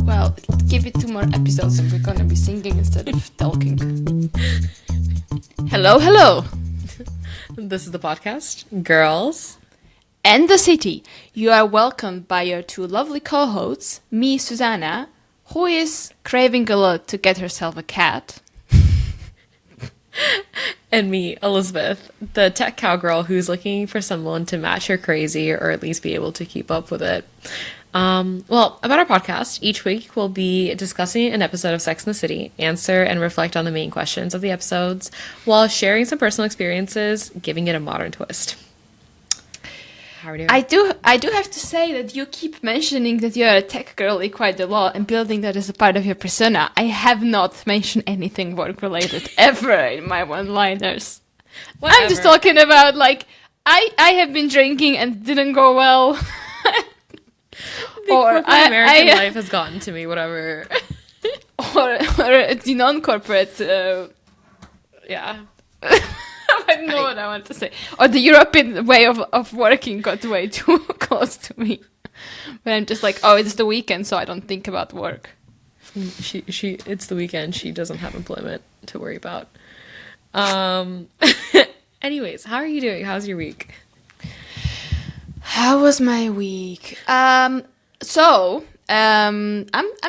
Well, give it 2 more episodes and we're gonna be singing instead of talking. Hello, hello. This is the podcast, Girls. And the city. You are welcomed by your 2 lovely co-hosts, me, Susanna, who is craving a lot to get herself a cat. And me, Elizabeth, the tech cowgirl who's looking for someone to match her crazy or at least be able to keep up with it. Well, about our podcast, each week we'll be discussing an episode of Sex and the City, answer and reflect on the main questions of the episodes, while sharing some personal experiences, giving it a modern twist. How are you doing? I do have to say that you keep mentioning that you're a tech girly quite a lot and building that as a part of your persona. I have not mentioned anything work-related ever in my one-liners. Whatever. I'm just talking about, like, I have been drinking and didn't go well. The corporate American life has gotten to me, whatever. or the non-corporate, Yeah. I don't know what I want to say. Or the European way of working got way too close to me. But I'm just like, oh, it's the weekend, so I don't think about work. It's the weekend. She doesn't have employment to worry about. Anyways, how are you doing? How's your week? How was my week? I'm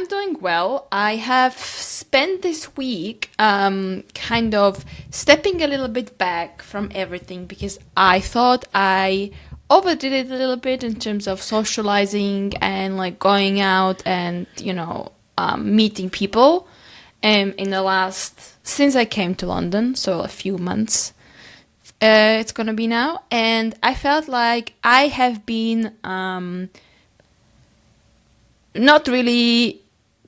doing well. I have spent this week kind of stepping a little bit back from everything because I thought I overdid it a little bit in terms of socializing and like going out and meeting people. Since I came to London, so a few months. It's gonna be now, and I felt like I have been not really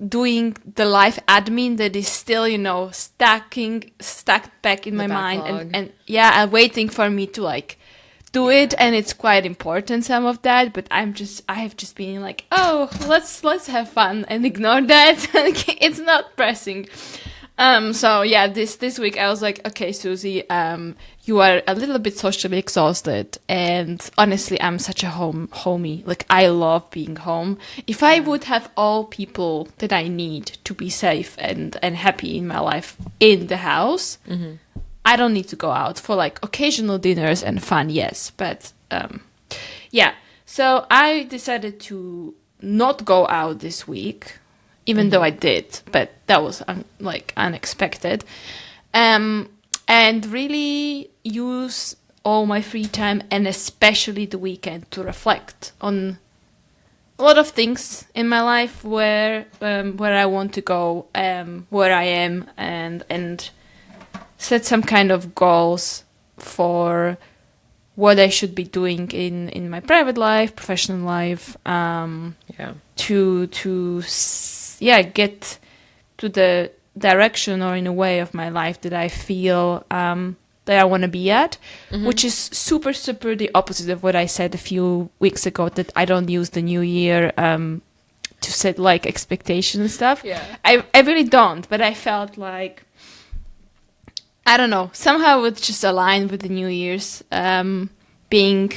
doing the life admin that is still, stacked back in my mind, and I'm waiting for me to like do it, and it's quite important, some of that, but I have just been like, oh, let's have fun and ignore that. It's not pressing. This week I was like, okay, Susie, you are a little bit socially exhausted, and honestly, I'm such a homie. Like, I love being home. If I would have all people that I need to be safe and happy in my life in the house, I don't need to go out for like occasional dinners and fun, yes. But so I decided to not go out this week. Even though I did, but that was unexpected, and really use all my free time and especially the weekend to reflect on a lot of things in my life where I want to go, where I am, and set some kind of goals for what I should be doing in my private life, professional life, to get to the direction or in a way of my life that I feel that I want to be at, which is super, super the opposite of what I said a few weeks ago, that I don't use the new year to set like expectations and stuff. Yeah. I really don't, but I felt like, I don't know, somehow it just aligned with the New Year's being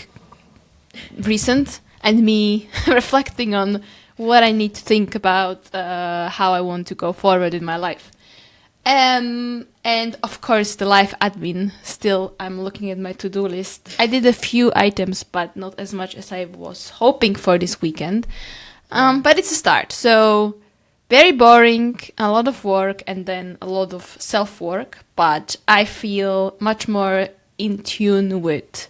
recent and me reflecting on what I need to think about, how I want to go forward in my life. And of course, the life admin, still, I'm looking at my to-do list. I did a few items, but not as much as I was hoping for this weekend. But it's a start. So, very boring, a lot of work, and then a lot of self-work. But I feel much more in tune with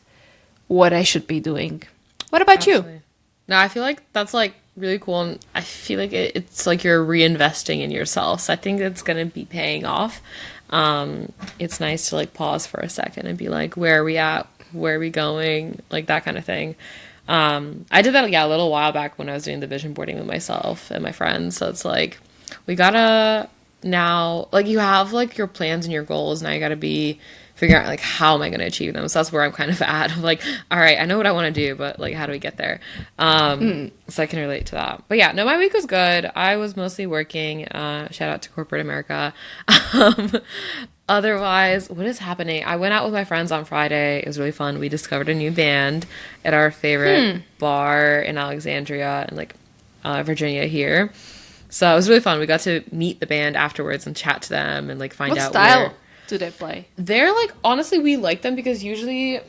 what I should be doing. What about you? No, I feel like that's like really cool, and I feel like it's like you're reinvesting in yourself, so I think it's gonna be paying off. It's nice to like pause for a second and be like, where are we at, where are we going, like that kind of thing. I did that a little while back when I was doing the vision boarding with myself and my friends, so it's like we gotta now, like, you have like your plans and your goals, now you gotta be figuring out like how am I going to achieve them. So that's where I'm kind of at. I'm like, all right, I know what I want to do, but like, how do we get there? So I can relate to that. But yeah, no, my week was good. I was mostly working. Shout out to corporate America. Otherwise, what is happening? I went out with my friends on Friday. It was really fun. We discovered a new band at our favorite bar in Alexandria and like Virginia here. So it was really fun. We got to meet the band afterwards and chat to them and like find What out style where do they play? they're like. Honestly, we like them because usually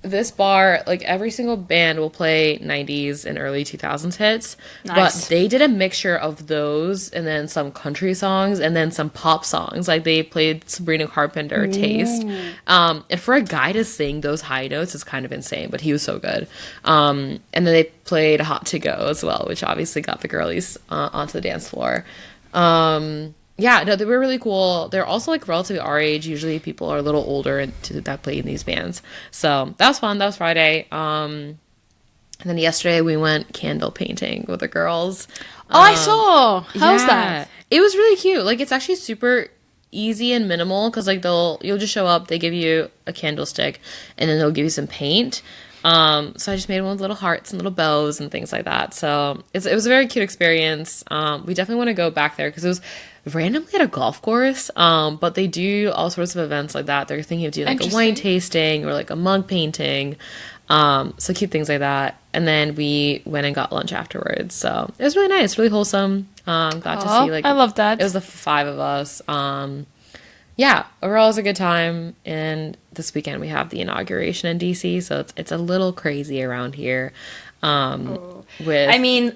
this bar, like every single band will play 90s and early 2000s hits, Nice. but they did a mixture of those and then some country songs and then some pop songs. Like they played Sabrina Carpenter Taste. And for a guy to sing those high notes is kind of insane, but he was so good. And then they played Hot to Go as well, which obviously got the girlies onto the dance floor. Yeah, no, they were really cool. They're also like relatively our age. Usually people are a little older that play in these bands. So that was fun. That was Friday. And then yesterday we went candle painting with the girls. Oh, I saw. How's Yeah. that? It was really cute. Like it's actually super easy and minimal because like you'll just show up, they give you a candlestick, and then they'll give you some paint. So I just made one with little hearts and little bows and things like that. So it was a very cute experience. We definitely want to go back there because it was randomly at a golf course. But they do all sorts of events like that. They're thinking of doing like a wine tasting or like a mug painting. So cute things like that. And then we went and got lunch afterwards. So it was really nice, really wholesome. Glad to see like I love that. it was the five of us. Yeah, overall it was a good time. And this weekend we have the inauguration in DC, so it's a little crazy around here. With I mean,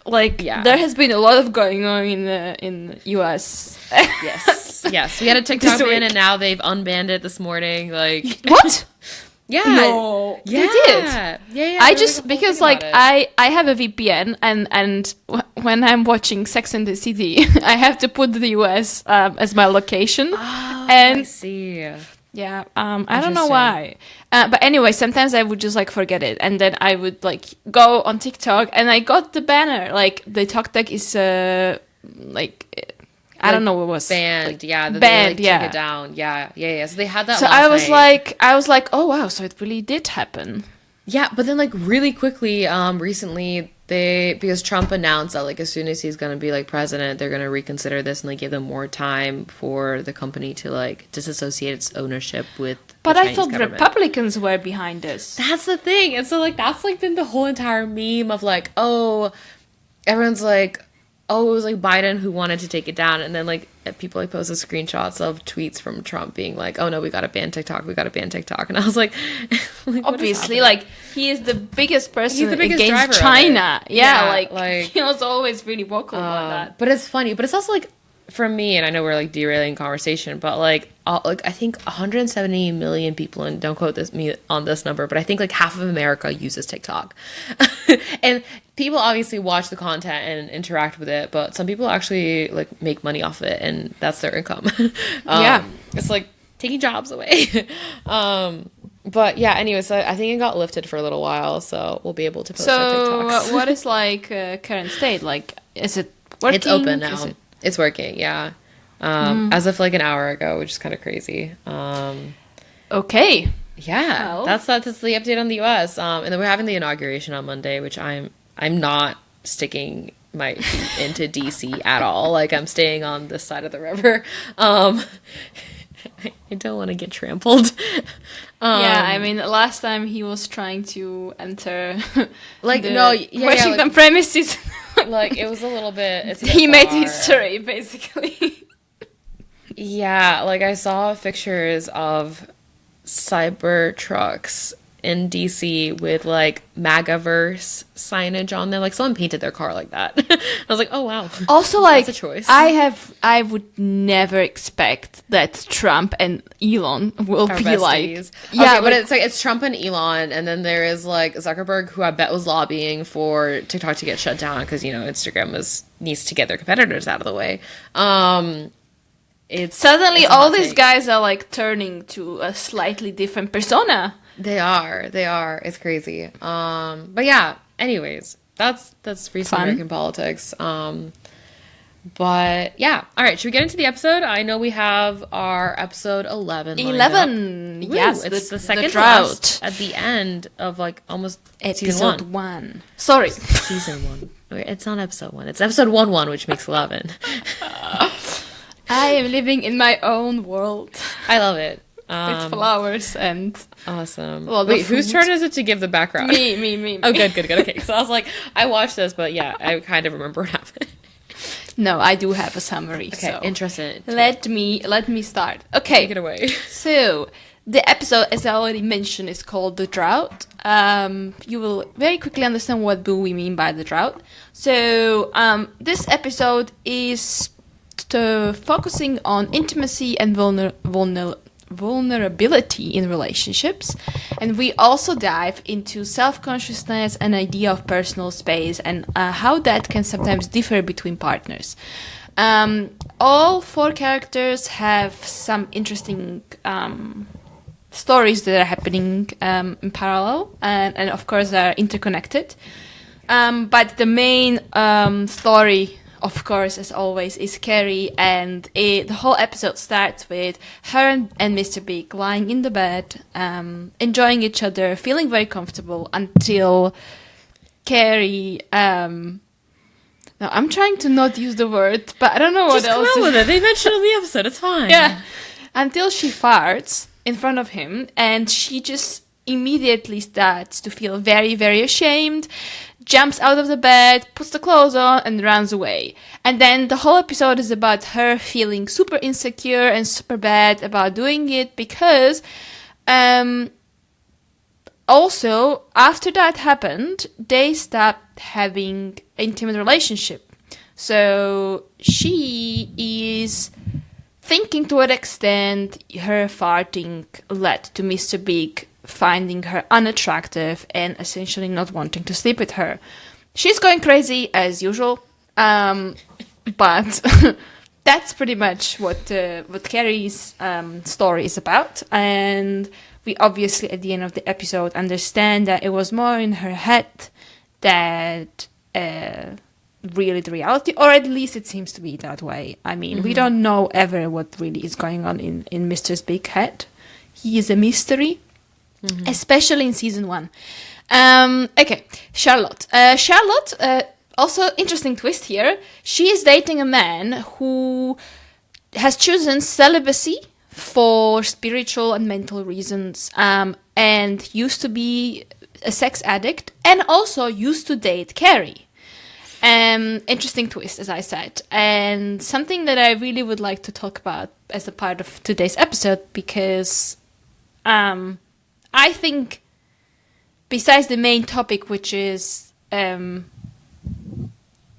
like Yeah. there has been a lot of going on in the US. yes, we had a TikTok This ban, week. and now they've unbanned it this morning. Like, What? yeah, No, yeah, they did. Yeah. I there was just a whole because thing like about it. I have a VPN and when I'm watching Sex and the City, I have to put the US as my location. I And see. yeah, I don't know Interesting. why. But anyway, sometimes I would just like forget it, and then I would like go on TikTok, and I got the banner. Like the TikTok is like I don't know what it was Banned, like, yeah. They, banned, like, yeah. took it down. Yeah. So they had that So last I was night. like, oh wow, so it really did happen. Yeah, but then like really quickly, recently because Trump announced that like as soon as he's gonna be like president, they're gonna reconsider this and like give them more time for the company to like disassociate its ownership with But the I Chinese thought government. Republicans were behind this. That's the thing. And so like that's like been the whole entire meme of like, oh, everyone's like, oh, it was like Biden who wanted to take it down, and then like people like posted screenshots of tweets from Trump being like, oh no, we gotta ban TikTok, and I was like, like, what is Obviously, happening? like he is the biggest person He's the biggest driver against of China. it. Yeah, Yeah, like he was always really vocal about that. But it's funny. But it's also like for me, and I know we're like derailing conversation, but like I think 170 million people, and don't quote me on this number, but I think like half of America uses TikTok, and people obviously watch the content and interact with it, but some people actually like make money off it, and that's their income. Yeah. It's like taking jobs away. But yeah, anyway, so I think it got lifted for a little while, so we'll be able to post our So, TikToks. what is like current state? Like, is it working? It's open Is now. it- It's working, yeah. As of like an hour ago, which is kind of crazy. Okay. Yeah, Well. that's the update on the U.S. And then we're having the inauguration on Monday, which I'm not sticking my feet into D.C. at all. Like I'm staying on this side of the river. I don't want to get trampled. Yeah, I mean, last time he was trying to enter Like, the no, yeah, Washington like- premises. like it was a little bit. It's a bit He made far. history, basically. Yeah, like I saw pictures of cyber trucks in DC with like MAGAverse signage on them. Like someone painted their car like that. I was like, oh wow. Also, like, That's a choice. I would never expect that Trump and Elon will Our be like, besties. yeah, Okay, but like- it's Trump and Elon, and then there is like Zuckerberg, who I bet was lobbying for TikTok to get shut down because Instagram needs to get their competitors out of the way. suddenly it's a all hot these take. guys are like turning to a slightly different persona. They are. It's crazy. But yeah. Anyways, that's recent Fun. American politics. But yeah. All right. Should we get into the episode? I know we have our episode 11. lined up. 11, Woo, yes, it's the the second to Drought. last at the end of like almost season Episode one. 1. Sorry. Season 1. Okay, it's not episode 1. It's episode 1, which makes 11. I am living in my own world. I love it. with flowers and Awesome. Well, Wait, whose turn is it to give the background? me. Oh, good. Okay. So I was like, I watched this, but yeah, I kind of remember what happened. No, I do have a summary. Okay, so interesting. Let me start. Okay. Take it away. So the episode, as I already mentioned, is called The Drought. You will very quickly understand what do we mean by the drought. So this episode is focusing on intimacy and vulnerability in relationships, and we also dive into self-consciousness and idea of personal space and how that can sometimes differ between partners. All 4 characters have some interesting stories that are happening in parallel, and of course are interconnected. But the main story, of course, as always, is Carrie, and the whole episode starts with her and Mr. Big lying in the bed, enjoying each other, feeling very comfortable until Carrie. Now I'm trying to not use the word, but I don't know what Just else. come on with it. They mentioned it in the episode. It's fine. Yeah, until she farts in front of him, and she just immediately starts to feel very, very ashamed, jumps out of the bed, puts the clothes on, and runs away. And then the whole episode is about her feeling super insecure and super bad about doing it because also, after that happened, they stopped having intimate relationship. So she is thinking to what extent her farting led to Mr. Big finding her unattractive and essentially not wanting to sleep with her. She's going crazy as usual, but that's pretty much what Carrie's story is about. And we obviously at the end of the episode understand that it was more in her head that really the reality, or at least it seems to be that way. I mean, we don't know ever what really is going on in Mr. Big's head. He is a mystery. Especially in season 1. Okay, Charlotte. Charlotte, also interesting twist here. She is dating a man who has chosen celibacy for spiritual and mental reasons, and used to be a sex addict, and also used to date Carrie. Interesting twist, as I said, and something that I really would like to talk about as a part of today's episode, because I think, besides the main topic, which is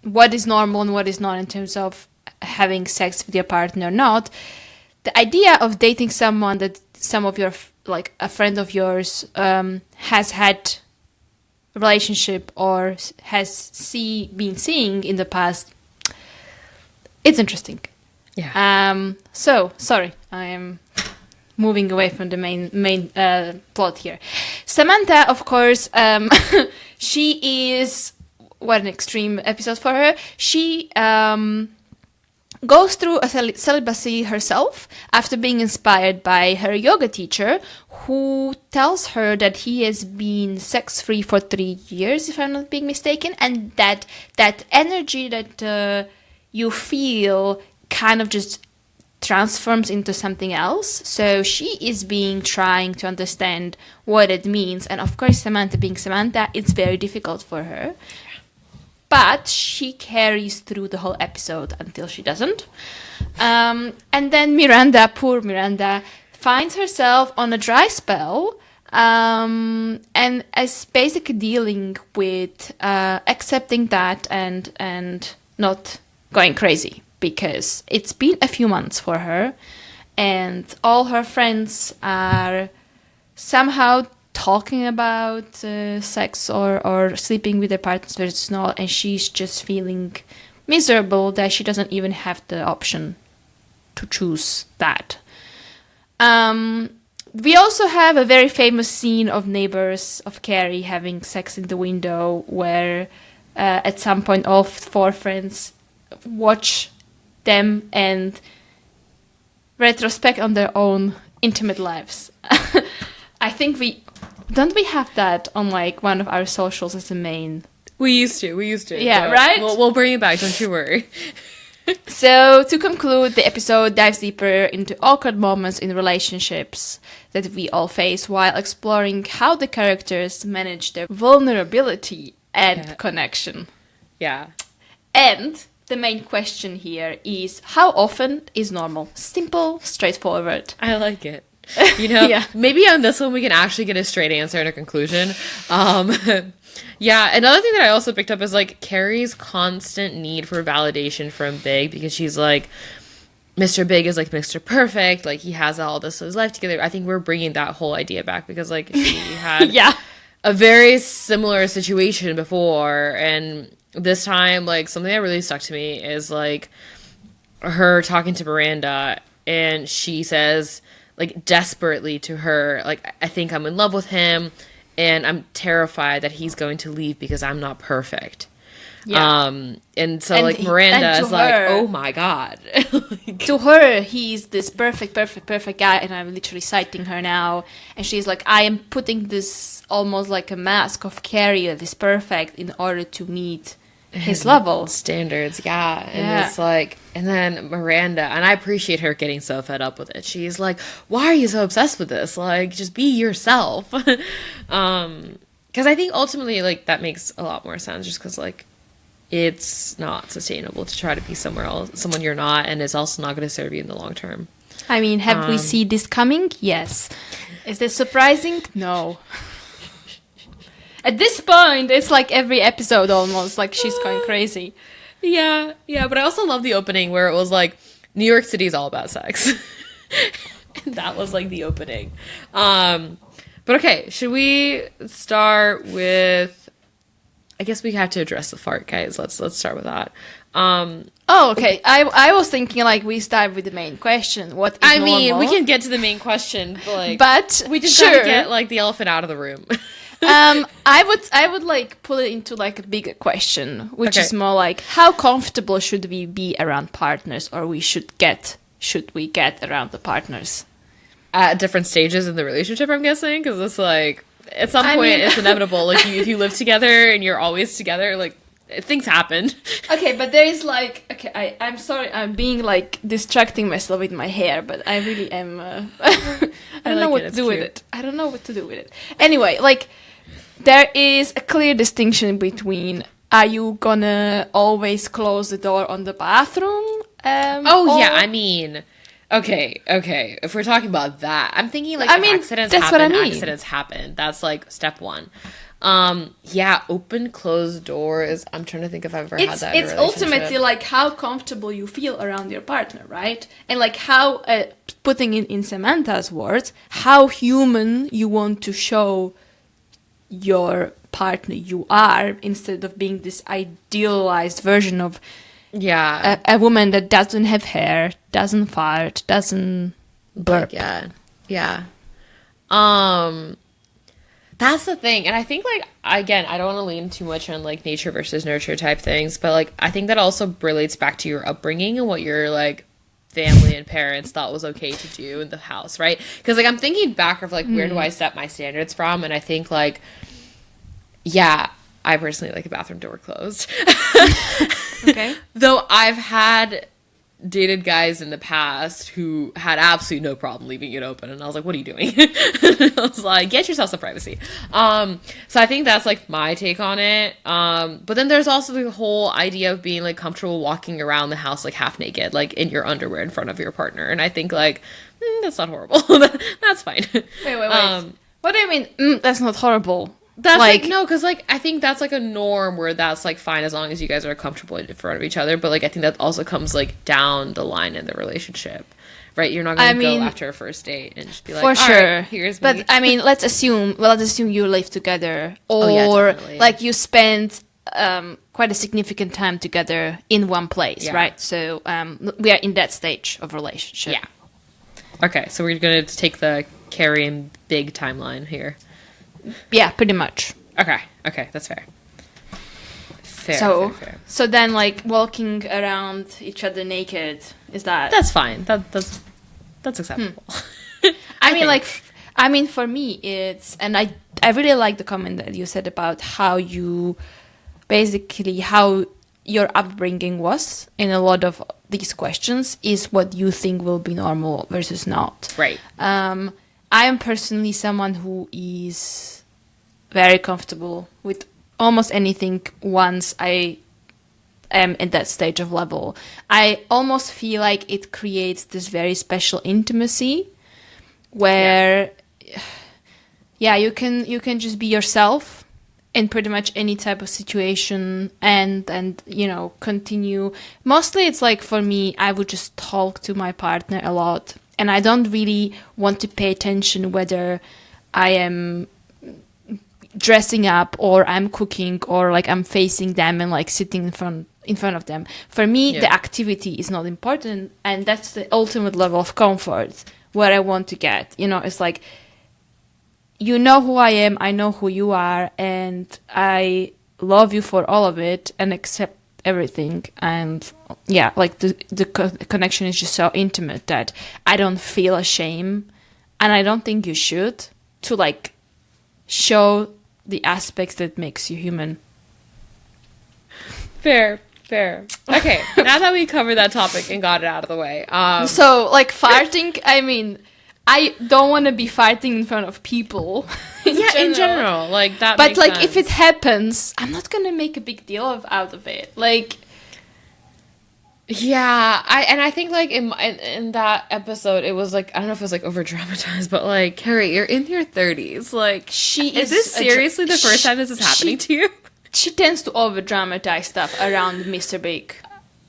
what is normal and what is not in terms of having sex with your partner or not, the idea of dating someone that some of your, like a friend of yours, has had a relationship or has been seeing in the past, it's interesting. Yeah. So, sorry, I am moving away from the main plot here. Samantha, of course, she is, what an extreme episode for her. She goes through a celibacy herself after being inspired by her yoga teacher, who tells her that he has been sex-free for 3 years, if I'm not being mistaken, and that energy that you feel kind of just transforms into something else. So she is trying to understand what it means, and of course, Samantha being Samantha, it's very difficult for her. But she carries through the whole episode until she doesn't. And then Miranda, poor Miranda, finds herself on a dry spell, and is basically dealing with accepting that and not going crazy, because it's been a few months for her, and all her friends are somehow talking about sex or sleeping with their partners versus not, and she's just feeling miserable that she doesn't even have the option to choose that. We also have a very famous scene of neighbors of Carrie having sex in the window, where at some point all 4 friends watch them and retrospect on their own intimate lives. I think we have that on like one of our socials as a main. We used to. Yeah, right? We'll bring it back, don't you worry. So, to conclude, the episode dives deeper into awkward moments in relationships that we all face while exploring how the characters manage their vulnerability and connection. Yeah. And the main question here is, how often is normal? Simple, straightforward. I like it. You know, Yeah. maybe on this one we can actually get a straight answer and a conclusion. Yeah, another thing that I also picked up is like Carrie's constant need for validation from Big, because she's like, Mr. Big is like Mr. Perfect, like he has all this his life together. I think we're bringing that whole idea back because like she had Yeah. a very similar situation before, and this time like something that really stuck to me is like her talking to Miranda, and she says like desperately to her, like, I think I'm in love with him and I'm terrified that he's going to leave because I'm not perfect. Yeah. And so And like he- Miranda and to is like, her- oh my god. Like, To her, he's this perfect guy, and I'm literally citing her now. And she's like, I am putting this almost like a mask of Carrie that is perfect in order to meet his level. standards, yeah. And Yeah. it's like, and then Miranda, and I appreciate her getting so fed up with it. She's like, why are you so obsessed with this? Like, just be yourself. Because I think ultimately, like, that makes a lot more sense, just because, like, it's not sustainable to try to be somewhere else, someone you're not, and it's also not going to serve you in the long term. I mean, have we seen this coming? Yes. Is this surprising? No. At this point, it's like every episode almost, like she's going crazy. Yeah, but I also love the opening where it was like, New York City is all about sex. And that was like the opening. But okay, should we start with, I guess we have to address the fart, guys. Let's start with that. Oh, okay. I was thinking like we start with the main question. What is I mean, normal? we can get to the main question, but like, But we just sure. gotta get like the elephant out of the room. I would like pull it into like a bigger question, which Okay. is more like how comfortable should we be around partners, or should we get around the partners? At different stages in the relationship, I'm guessing, because it's like at some I point mean- it's inevitable. Like if you live together and you're always together, like things happen. Okay, but there is like I'm sorry, I'm being like distracting myself with my hair, but I really am. I don't know like what it, to it's do with cute. it. I don't know what to do with it. Anyway, like there is a clear distinction between are you gonna always close the door on the bathroom? Oh yeah, or- I mean, okay. If we're talking about that, I'm thinking like I if mean, accidents that's happen. what I mean. Accidents happen. That's like step one. Yeah, open closed doors. I'm trying to think if I've ever had that. In a it's relationship. ultimately like how comfortable you feel around your partner, right? And like how putting it in Samantha's words, how human you want to show your partner you are, instead of being this idealized version of Yeah. a woman that doesn't have hair, doesn't fart, doesn't burp. Yeah. That's the thing. And I think like again, I don't want to lean too much on like nature versus nurture type things, but like I think that also relates back to your upbringing and what your like family and parents thought was okay to do in the house, right? Because like I'm thinking back of like where do I set my standards from, and I think like yeah, I personally like a bathroom door closed. Okay. Though I've had dated guys in the past who had absolutely no problem leaving it open, and I was like, what are you doing? I was like, get yourself some privacy. So I think that's like my take on it. But then there's also the whole idea of being like comfortable walking around the house like half naked, like in your underwear in front of your partner, and I think like that's not horrible. That's fine. Wait. What do you mean? That's not horrible. That's like no, because like I think that's like a norm where that's like fine as long as you guys are comfortable in front of each other. But like I think that also comes like down the line in the relationship, right? You're not going to go after a first date and just be like, For all sure. right, here's but me. I mean, let's assume you live together, or yeah, definitely. like you spend quite a significant time together in one place, Yeah. right? So we are in that stage of relationship. Yeah. Okay, so we're going to take the Carrie and Big timeline here. Yeah, pretty much. Okay, that's fair. Fair. So then, like walking around each other naked, is that? That's fine. That's acceptable. I mean, for me, it's, and I really like the comment that you said about how you basically how your upbringing was in a lot of these questions is what you think will be normal versus not. Right. I am personally someone who is very comfortable with almost anything once I am in that stage of level. I almost feel like it creates this very special intimacy where, you can just be yourself in pretty much any type of situation and you know, continue. Mostly it's like, for me, I would just talk to my partner a lot, and I don't really want to pay attention whether I am dressing up or I'm cooking or like I'm facing them and like sitting in front of them. For me, the activity is not important, and that's the ultimate level of comfort where I want to get. You know, it's like, you know who I am, I know who you are, and I love you for all of it and accept everything. And like the connection is just so intimate that I don't feel ashamed, and I don't think you should, to like show the aspects that makes you human. Fair. Okay, now that we covered that topic and got it out of the way. So, like, farting, I mean, I don't want to be farting in front of people. In general, like, that but, makes like, sense. if it happens, I'm not going to make a big deal out of it. Like... Yeah, I think, like, in that episode, it was, like, I don't know if it was, like, over-dramatized, but, like, Carrie, you're in your 30s. Like, is this seriously the first time this is happening to you? She tends to over-dramatize stuff around Mr. Big.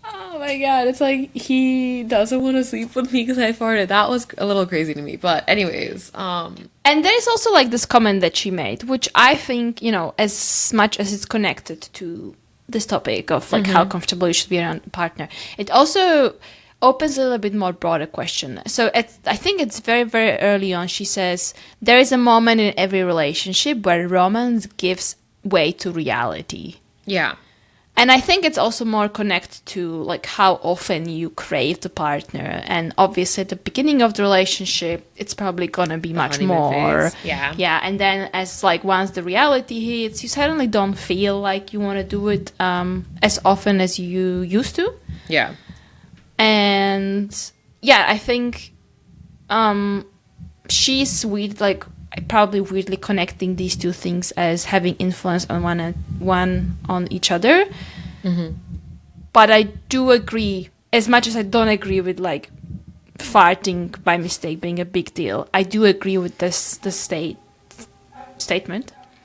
Oh my god, it's like, he doesn't want to sleep with me because I farted. That was a little crazy to me, but anyways. And there's also, like, this comment that she made, which I think, you know, as much as it's connected to this topic of, like, how comfortable you should be around a partner, it also opens a little bit more broader question. So I think it's very, very early on. She says, there is a moment in every relationship where romance gives way to reality. Yeah. And I think it's also more connected to, like, how often you crave the partner. And obviously at the beginning of the relationship, it's probably gonna be much more. Phase. Yeah. Yeah, and then as, like, once the reality hits, you suddenly don't feel like you want to do it as often as you used to. Yeah. And yeah, I think she's weird, like, probably weirdly connecting these two things as having influence on one on each other. But I do agree, as much as I don't agree with, like, farting by mistake being a big deal, I do agree with the statement.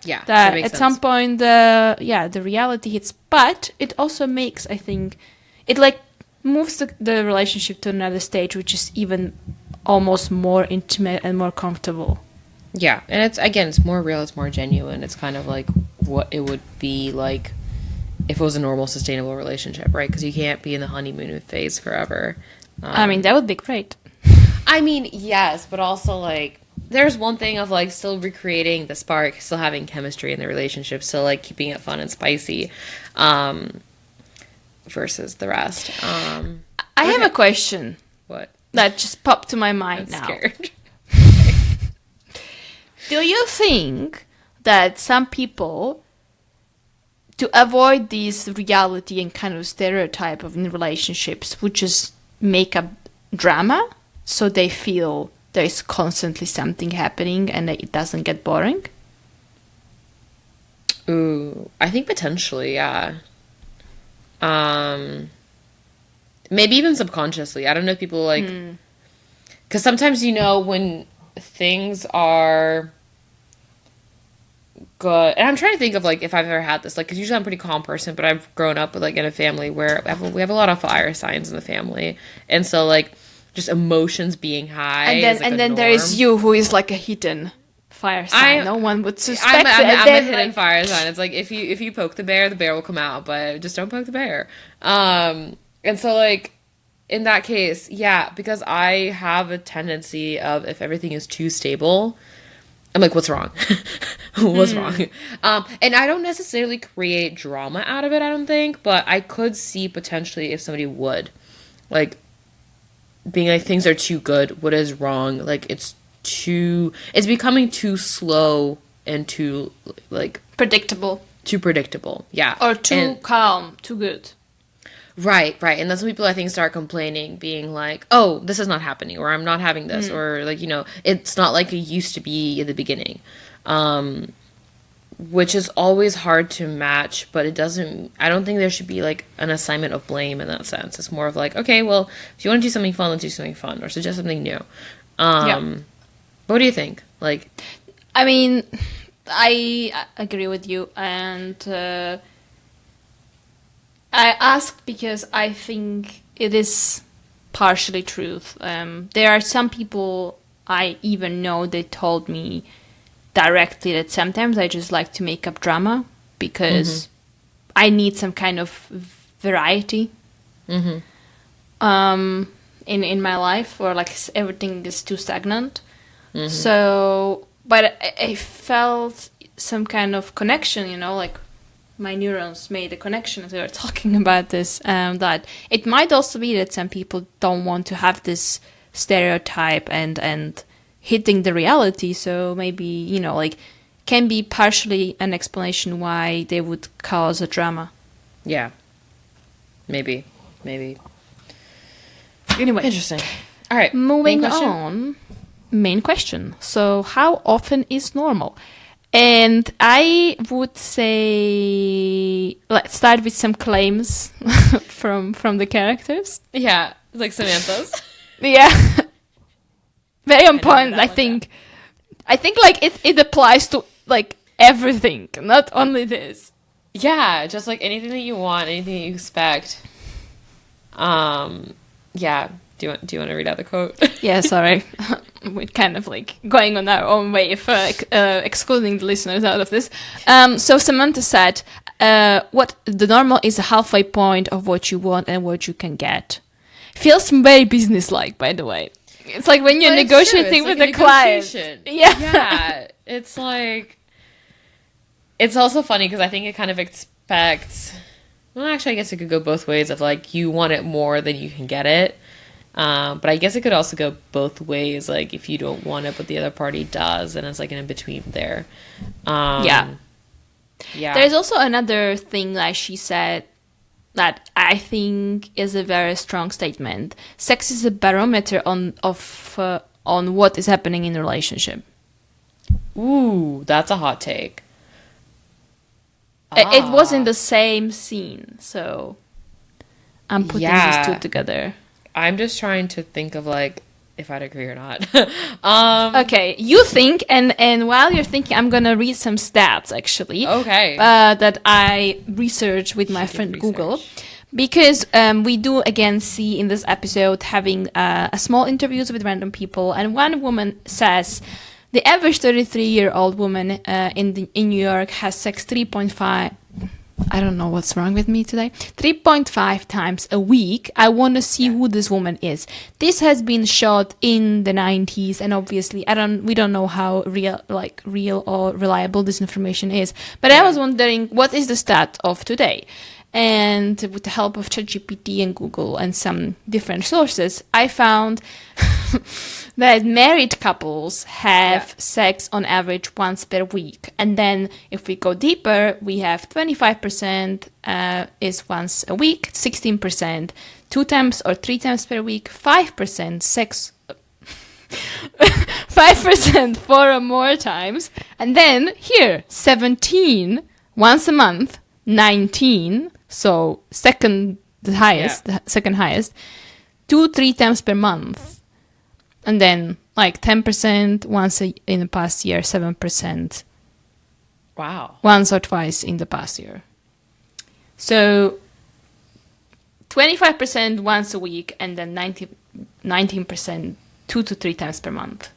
Yeah, that makes at sense. some point the reality hits, but it also makes, I think, it like moves the relationship to another stage, which is even almost more intimate and more comfortable. Yeah, and it's more real, it's more genuine. It's kind of like what it would be like if it was a normal, sustainable relationship, right? Because you can't be in the honeymoon phase forever. I mean, that would be great. I mean, yes, but also, like, there's one thing of, like, still recreating the spark, still having chemistry in the relationship, still, like, keeping it fun and spicy, versus the rest. I have a question. What? That just popped to my mind I'm now. scared. Do you think that some people, to avoid this reality and kind of stereotype of in relationships, would just make up drama so they feel there's constantly something happening and that it doesn't get boring? Ooh, I think potentially, yeah. Maybe even subconsciously. I don't know if people, like... Because sometimes, you know, when things are good... And I'm trying to think of, like, if I've ever had this. Like, because usually I'm a pretty calm person, but I've grown up with, like, in a family where we have a lot of fire signs in the family. And so, like, just emotions being high And then there is you, who is like a hidden fire sign. No one would suspect it. I'm a hidden fire sign. It's like, if you poke the bear will come out, but just don't poke the bear. And so, like, in that case, yeah, because I have a tendency of, if everything is too stable, I'm like, what's wrong? What's wrong? And I don't necessarily create drama out of it, I don't think, but I could see potentially if somebody would, like, being like, things are too good, what is wrong? Like, it's becoming too slow and too, like... predictable. too predictable. Yeah. Or too And- calm, too good. Right. And that's when people, I think, start complaining, being like, oh, this is not happening, or I'm not having this, or like, it's not like it used to be in the beginning. Which is always hard to match, but I don't think there should be like an assignment of blame in that sense. It's more of like, okay, well, if you want to do something fun, let's do something fun, or suggest something new. What do you think? Like, I mean, I agree with you, and I asked because I think it is partially truth. There are some people I even know, they told me directly that sometimes I just like to make up drama because I need some kind of variety in my life, or like everything is too stagnant. So, but I felt some kind of connection, like my neurons made a connection as we were talking about this, that it might also be that some people don't want to have this stereotype and hitting the reality. So maybe, like, can be partially an explanation why they would cause a drama. Yeah. Maybe. Anyway. Interesting. All right. Moving on. Main question. So how often is normal? And I would say, let's start with some claims from the characters. Yeah, like Samantha's. Yeah. Very on point, I think. I think like it applies to like everything, not only this. Yeah, just like anything that you want, anything that you expect. Yeah. Do you want to read out the quote? Yeah, sorry. We're kind of like going on our own way of excluding the listeners out of this. So Samantha said, what the normal is a halfway point of what you want and what you can get. Feels very business-like, by the way. It's like when you're negotiating with the client. Yeah. It's like, it's also funny because I think it kind of expects, well, actually, I guess it could go both ways of like, you want it more than you can get it. But I guess it could also go both ways. Like if you don't want it, but the other party does, and it's like an in-between there. Yeah. There's also another thing that she said that I think is a very strong statement. Sex is a barometer on what is happening in a relationship. Ooh, that's a hot take. It was in the same scene, so I'm putting these two together. I'm just trying to think of like if I'd agree or not. Okay, you think, and while you're thinking, I'm gonna read some stats actually. Okay. That I researched with my friend Google, because we do again see in this episode having a small interviews with random people, and one woman says the average 33-year-old woman in New York has sex 3.5. I don't know what's wrong with me today. 3.5 times a week. I want to see who this woman is. This has been shot in the 90s, and obviously we don't know how real or reliable this information is. But I was wondering, what is the stat of today? And with the help of ChatGPT and Google and some different sources, I found that married couples have sex on average once per week. And then if we go deeper, we have 25% is once a week, 16% 2 times or 3 times per week, 5% sex 5% 4 or more times, and then here 17 once a month, 19, so second highest, 2-3 times per month. And then, like, 10% once in the past year, 7%. Wow. Once or twice in the past year. So, 25% once a week, and then 19% 2 to 3 times per month.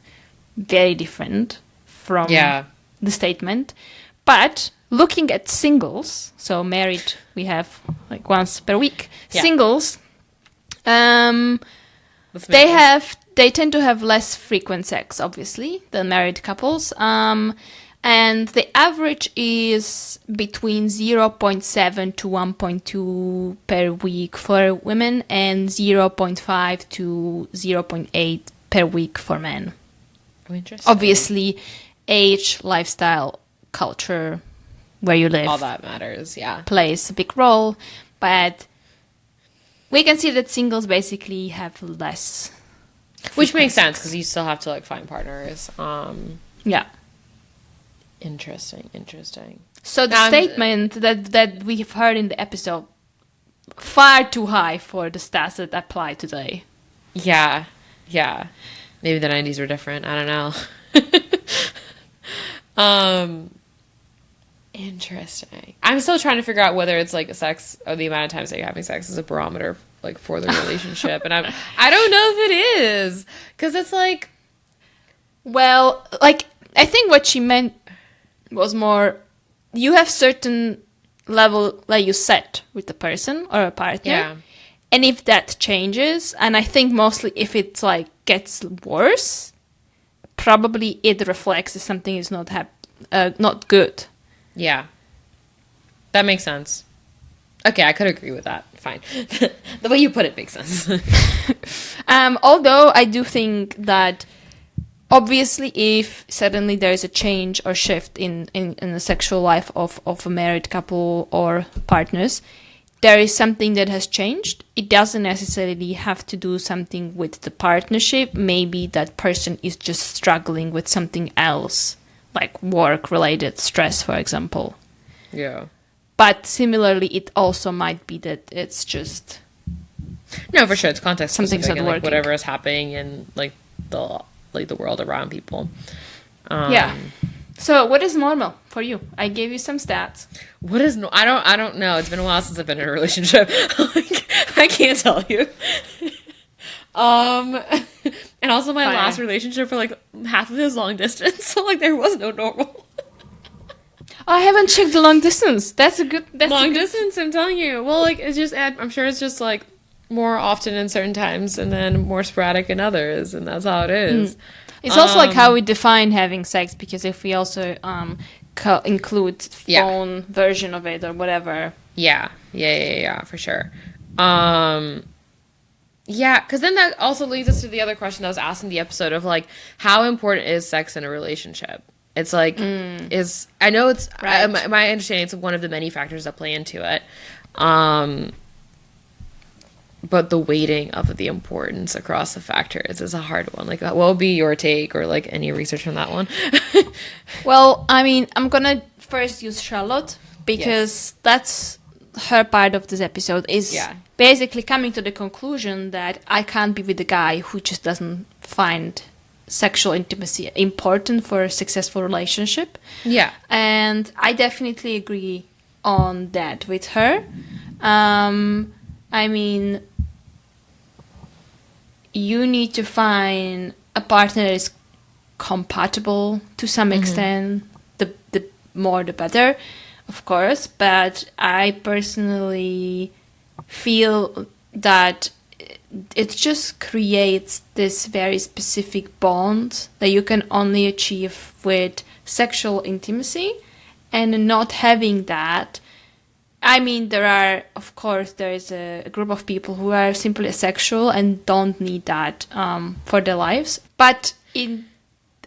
Very different from the statement. But looking at singles, so married, we have, like, once per week. Yeah. Singles, they tend to have less frequent sex, obviously, than married couples. And the average is between 0.7 to 1.2 per week for women and 0.5 to 0.8 per week for men. Oh, interesting. Obviously, age, lifestyle, culture where you live All that matters, yeah. plays a big role, but we can see that singles basically have less. Which makes sense because you still have to like find partners. Yeah. Interesting. So the statement that we've heard in the episode, far too high for the stats that apply today. Yeah. Maybe the 90s were different. I don't know. Interesting. I'm still trying to figure out whether it's like sex or the amount of times that you're having sex is a barometer like for the relationship, and I don't know if it is because it's like, well, like I think what she meant was more you have certain level that you set with the person or a partner, yeah, and if that changes, and I think mostly if it's like gets worse, probably it reflects that something is not good. yeah, that makes sense. Okay, I could agree with that. Fine. The way you put it makes sense. Although I do think that obviously if suddenly there is a change or shift in the sexual life of a married couple or partners, there is something that has changed. It doesn't necessarily have to do something with the partnership. Maybe that person is just struggling with something else, like work-related stress, for example. Yeah. But similarly, it also might be that it's just... No, for sure. It's context Something's specific not and like, working. whatever is happening in like the world around people. Yeah. So what is normal for you? I gave you some stats. What is I don't know. It's been a while since I've been in a relationship. Like, I can't tell you. And also my last relationship for like half of it was long distance, so like there was no normal. I haven't checked the long distance. That's a good Distance, I'm telling you. Well, like it's just I'm sure it's just like more often in certain times and then more sporadic in others, and that's how it is. It's also like how we define having sex, because if we also include phone version of it or whatever. Yeah, for sure. Yeah, because then that also leads us to the other question that was asked in the episode of like, how important is sex in a relationship? It's like, I know it's, right. my understanding, it's one of the many factors that play into it. But the weighting of the importance across the factors is a hard one. Like, what will be your take or like any research on that one? Well, I mean, I'm going to first use Charlotte because that's her part of this episode is basically coming to the conclusion that I can't be with a guy who just doesn't find sexual intimacy important for a successful relationship. Yeah. And I definitely agree on that with her. I mean, you need to find a partner that is compatible to some extent. The more the better, of course. But I personally feel that it just creates this very specific bond that you can only achieve with sexual intimacy, and not having that. I mean, there is a group of people who are simply asexual and don't need that for their lives. But on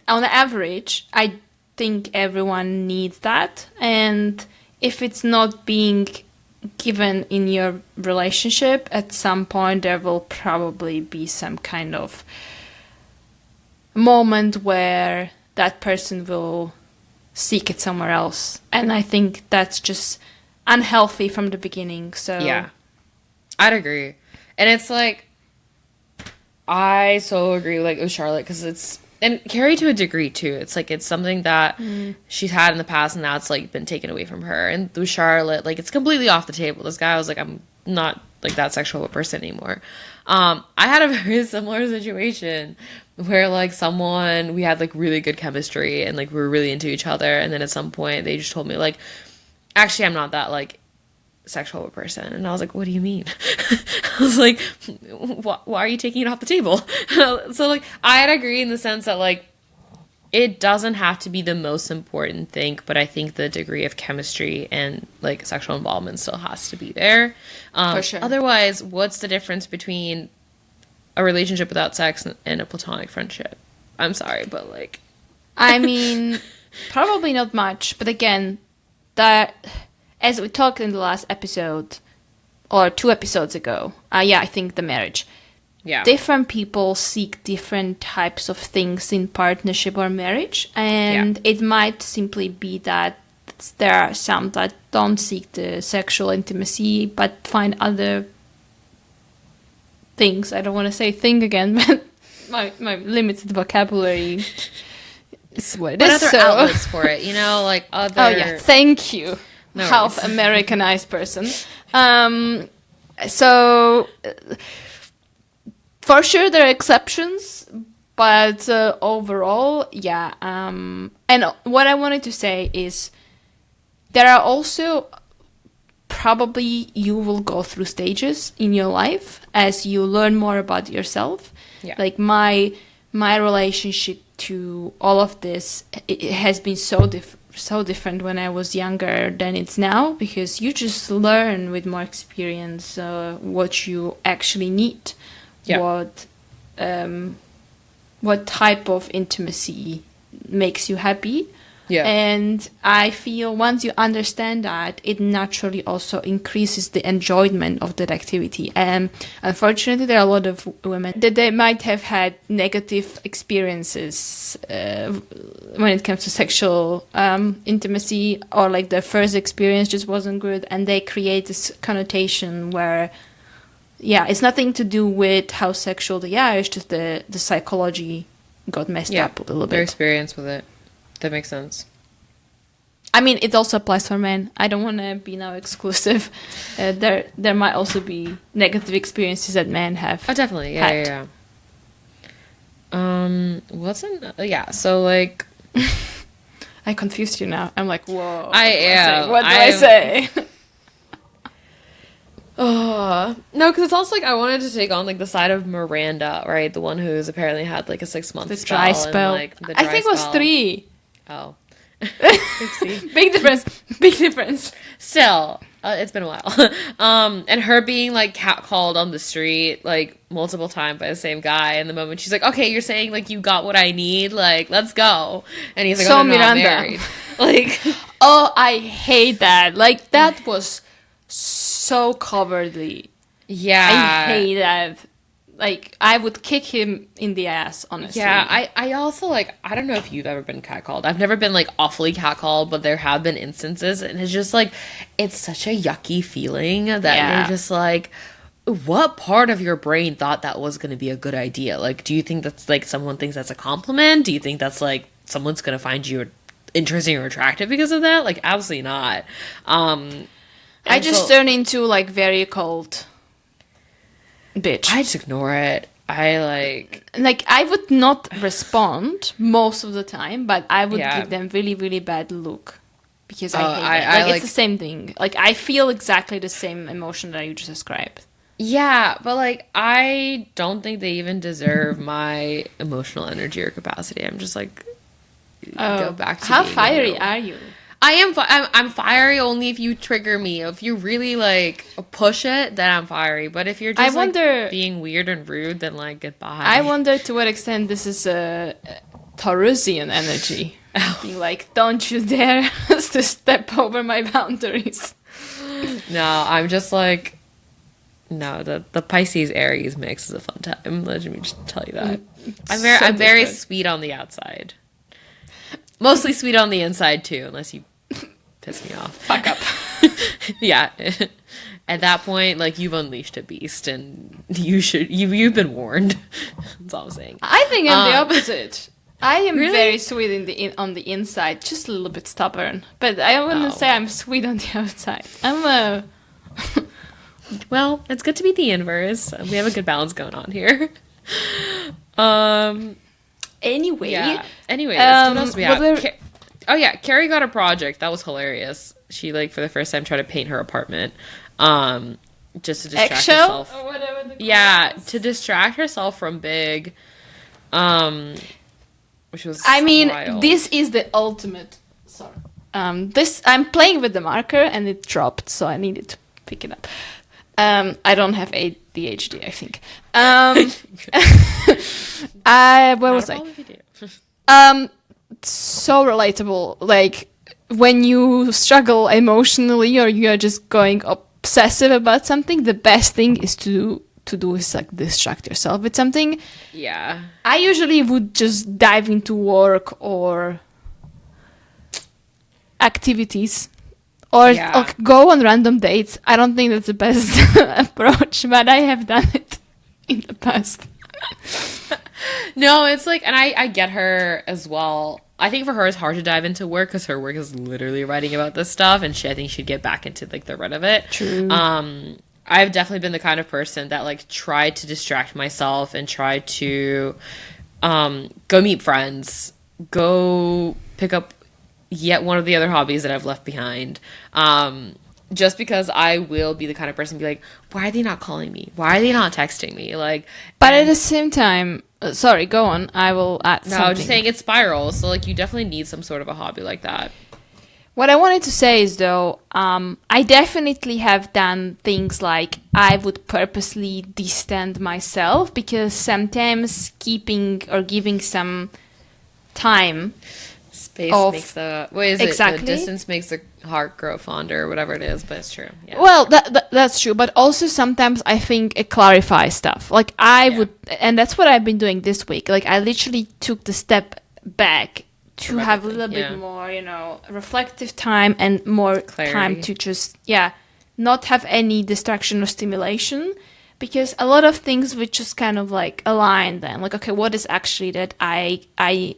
average, I think everyone needs that. And if it's not being given in your relationship, at some point there will probably be some kind of moment where that person will seek it somewhere else. And I think that's just unhealthy from the beginning. So yeah, I'd agree. And it's like, I so agree with Charlotte, because it's, and Carrie to a degree too, it's like it's something that she's had in the past and now it's like been taken away from her. And with Charlotte, like it's completely off the table. This guy was like, I'm not like that sexual of a person anymore. I had a very similar situation where like we had like really good chemistry and like we were really into each other, and then at some point they just told me like, actually I'm not that like sexual of a person. And I was like, what do you mean? I was like, why are you taking it off the table? So like I'd agree in the sense that like it doesn't have to be the most important thing, but I think the degree of chemistry and like sexual involvement still has to be there. For sure. Otherwise, what's the difference between a relationship without sex and a platonic friendship? I'm sorry, but like I mean, probably not much, but again, that, as we talked in the last episode, or 2 episodes ago, I think the marriage. Yeah. Different people seek different types of things in partnership or marriage, and it might simply be that there are some that don't seek the sexual intimacy but find other things. I don't want to say thing again, but my limited vocabulary is what it is. Other outlets for it, like other... Oh, yeah, thank you. No half worries. Americanized person. So, for sure there are exceptions, but overall, yeah. And what I wanted to say is there are also probably you will go through stages in your life as you learn more about yourself. Yeah. Like my relationship to all of this, it has been so different when I was younger than it's now, because you just learn with more experience what you actually need, what type of intimacy makes you happy. Yeah. And I feel once you understand that, it naturally also increases the enjoyment of that activity. And unfortunately, there are a lot of women that they might have had negative experiences when it comes to sexual intimacy, or like their first experience just wasn't good, and they create this connotation where, it's nothing to do with how sexual they are, it's just the psychology got messed up a little bit. Their experience with it. That makes sense. I mean, it also applies for men. I don't want to be now exclusive. There might also be negative experiences that men have. Oh, definitely. Yeah. So like... I confused you now. I'm like, whoa. What do I say? No, because it's also like I wanted to take on like the side of Miranda, right? The one who's apparently had like a 6-month The spell. dry spell. And, like, the dry I think it was spell. 3. Oh. Oopsie. Big difference. Still, it's been a while. And her being like catcalled on the street like multiple times by the same guy, and the moment she's like, "Okay, you're saying like you got what I need, like let's go," and he's like, So "Oh, I'm not Miranda. married." Like, Oh, I hate that. Like, that was so cowardly. yeah, I hate that. Like, I would kick him in the ass, honestly. Yeah, I also, like, I don't know if you've ever been catcalled. I've never been, like, awfully catcalled, but there have been instances, and it's just, like, it's such a yucky feeling that you're just, like, what part of your brain thought that was going to be a good idea? Like, do you think that's, like, someone thinks that's a compliment? Do you think that's, like, someone's going to find you interesting or attractive because of that? Like, absolutely not. I just turned into, like, very cold bitch. I just ignore it. I would not respond most of the time, but I would give them really, really bad look, because I hate it. It's the same thing. Like, I feel exactly the same emotion that you just described. Yeah, but like, I don't think they even deserve my emotional energy or capacity. I'm just like, go back to how being fiery are you? I am. I'm fiery only if you trigger me. If you really like push it, then I'm fiery. But if you're just like being weird and rude, then like goodbye. I wonder to what extent this is a Taurusian energy. Being like, don't you dare to step over my boundaries. No, I'm just like, no. The Pisces Aries mix is a fun time. Let me just tell you that. I'm very sweet on the outside. Mostly sweet on the inside too, unless you piss me off. Fuck up. Yeah. At that point, like, you've unleashed a beast, and you've been warned. That's all I'm saying. I think I'm the opposite. I am really? very sweet on the inside, just a little bit stubborn. But I wouldn't say I'm sweet on the outside. Well, it's good to be the inverse. We have a good balance going on here. Anyways, what else we have? Carrie got a project. That was hilarious. She, like, for the first time tried to paint her apartment. Just to distract herself. Or whatever to distract herself from Big. Which was wild. This is the ultimate. Sorry. I'm playing with the marker and it dropped, so I needed to pick it up. I don't have ADHD, I think. Where was I? So relatable. Like, when you struggle emotionally or you are just going obsessive about something, the best thing is to do is like distract yourself with something. Yeah. I usually would just dive into work or activities or Yeah. go on random dates. I don't think that's the best approach, but I have done it in the past. No, it's like, and I get her as well. I think for her it's hard to dive into work because her work is literally writing about this stuff, and I think she'd get back into like the run of it. True. I've definitely been the kind of person that like tried to distract myself and tried to go meet friends, go pick up yet one of the other hobbies that I've left behind. Just because I will be the kind of person to be like, why are they not calling me? Why are they not texting me? Like, But at the same time, sorry, go on. I will add no, something. just saying it spirals. So like, you definitely need some sort of a hobby like that. What I wanted to say is, though, I definitely have done things like I would purposely distance myself because sometimes keeping or giving some time. Space Of- makes the what is Exactly. it? The distance makes the heart grow fonder, or whatever it is. But it's true. Yeah. Well, that's true, but also sometimes I think it clarifies stuff. Like I Yeah. would, and that's what I've been doing this week. Like I literally took the step back to From have a everything, little yeah. bit more, reflective time and more Clarity. time to just, not have any distraction or stimulation. Because a lot of things would just kind of like align then. Like, okay, what is actually that I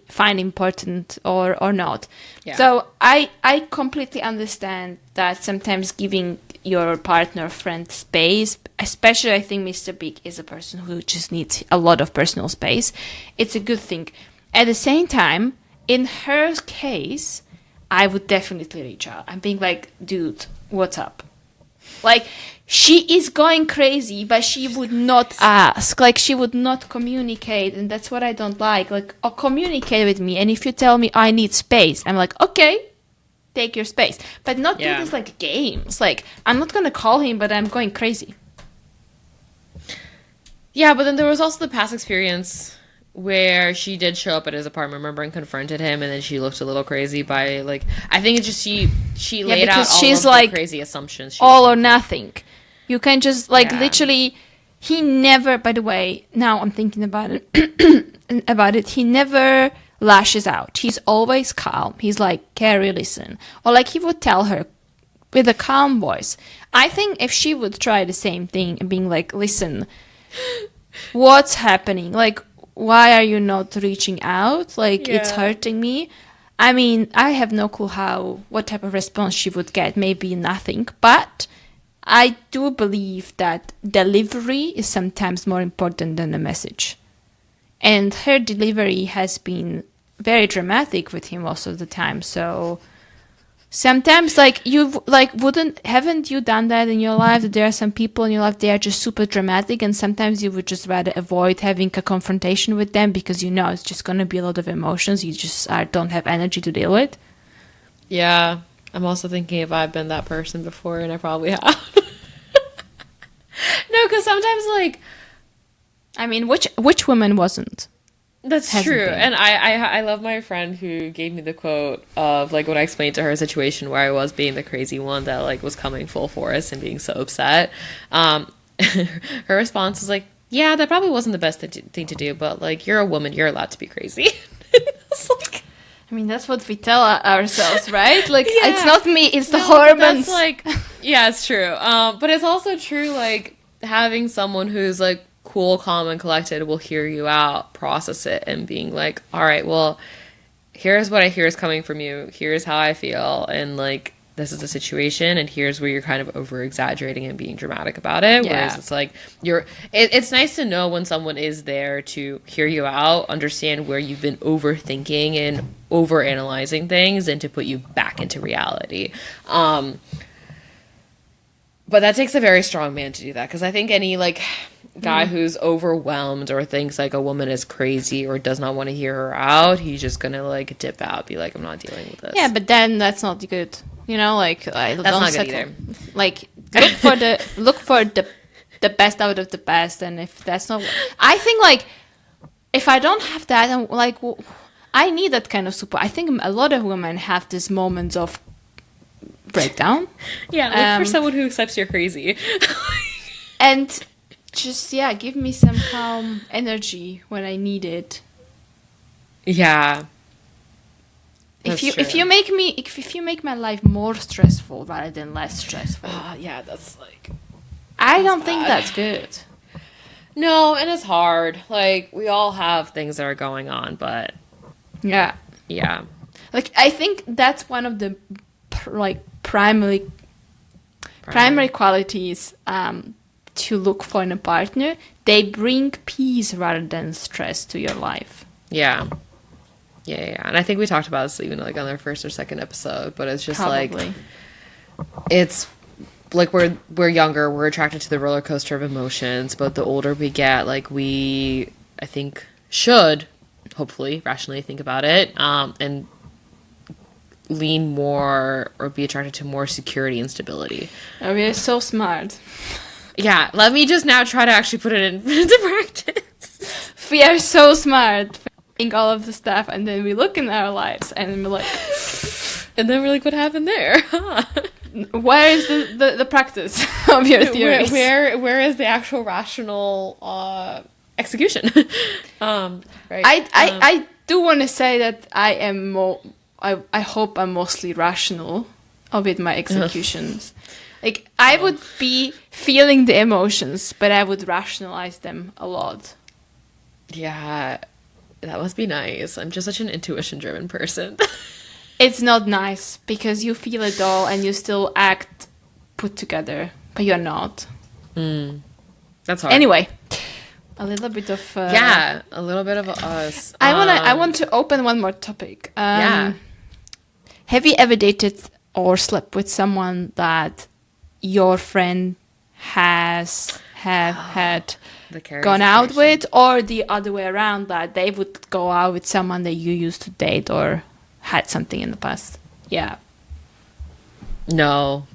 find important or not? Yeah. So I completely understand that sometimes giving your partner or friend space, especially I think Mr. Big is a person who just needs a lot of personal space. It's a good thing. At the same time, in her case, I would definitely reach out. I'm being like, dude, what's up? Like, she is going crazy, but she would not ask. Like, she would not communicate, and that's what I don't like. Like, communicate with me, and if you tell me I need space, I'm like, okay, take your space. But not Yeah. do this like games. Like, I'm not gonna call him, but I'm going crazy. Yeah, but then there was also the past experience where she did show up at his apartment, remember, and confronted him, and then she looked a little crazy by like I think it's just she laid out because all she's of the like crazy assumptions. She All was or making. nothing. You can just, like, Yeah. literally, he never, by the way, now I'm thinking about it, he never lashes out. He's always calm. He's like, Carrie, listen. Or like he would tell her with a calm voice. I think if she would try the same thing and being like, listen, what's happening? Like, why are you not reaching out? Like, it's Yeah. hurting me. I mean, I have no clue what type of response she would get. Maybe nothing. But I do believe that delivery is sometimes more important than the message. And her delivery has been very dramatic with him most of the time. So sometimes, like, haven't you done that in your life? That there are some people in your life, they are just super dramatic, and sometimes you would just rather avoid having a confrontation with them because you know it's just going to be a lot of emotions you just don't have energy to deal with. Yeah, I'm also thinking if I've been that person before, and I probably have. No, because sometimes like I mean, which woman wasn't? that's Hasn't true, been. and I love my friend who gave me the quote of like when I explained to her a situation where I was being the crazy one that like was coming full force and being so upset. Her response was like, "Yeah, that probably wasn't the best thing to do, but like you're a woman, you're allowed to be crazy." It's like, I mean, that's what we tell ourselves, right? Like, Yeah. it's not me, it's the no, but hormones. that's like, yeah, it's true. But it's also true like having someone who's like cool, calm, and collected will hear you out, process it, and being like, all right, well, here's what I hear is coming from you. Here's how I feel, and like this is the situation, and here's where you're kind of over exaggerating and being dramatic about it. Yeah. Whereas it's like it's nice to know when someone is there to hear you out, understand where you've been overthinking and over analyzing things, and to put you back into reality. But that takes a very strong man to do that, because I think any like guy who's overwhelmed or thinks like a woman is crazy or does not want to hear her out, he's just gonna like dip out, be like, I'm not dealing with this. Yeah, but then that's not good. Like That's don't not good settle. either. Like look for the best out of the best, and if that's not, I think like if I don't have that, I'm like, I need that kind of support. I think a lot of women have these moments of breakdown. Yeah, look for someone who accepts you're crazy. And just, give me some calm energy when I need it. Yeah. If you make my life more stressful rather than less stressful. Yeah, that's like... I don't think that's good. No, and it's hard. Like, we all have things that are going on, but... Yeah. Yeah. Like, I think that's one of the, primary qualities to look for in a partner. They bring peace rather than stress to your life. Yeah. Yeah. And I think we talked about this even, like, on our first or second episode, but it's just, Probably. It's... Like, we're younger, we're attracted to the roller coaster of emotions, but the older we get, like, we, I think, should, hopefully, rationally think about it, and lean more, or be attracted to more security and stability. Oh, we are so smart. Yeah, let me just now try to actually put it into practice. We are so smart, think all of the stuff, and then we look in our lives, and we're like... And then we're like, what happened there? Where is the practice of your theories? Where is the actual rational execution? Right. I do want to say that I am I hope I'm mostly rational with my executions. Like, I would be feeling the emotions, but I would rationalize them a lot. Yeah, that must be nice. I'm just such an intuition-driven person. It's not nice because you feel it all and you still act put together, but you're not. That's hard. Anyway, a little bit of a little bit of us. I want to open one more topic. Yeah. Have you ever dated or slept with someone that your friend had gone out with, or the other way around, that they would go out with someone that you used to date or had something in the past? Yeah. No.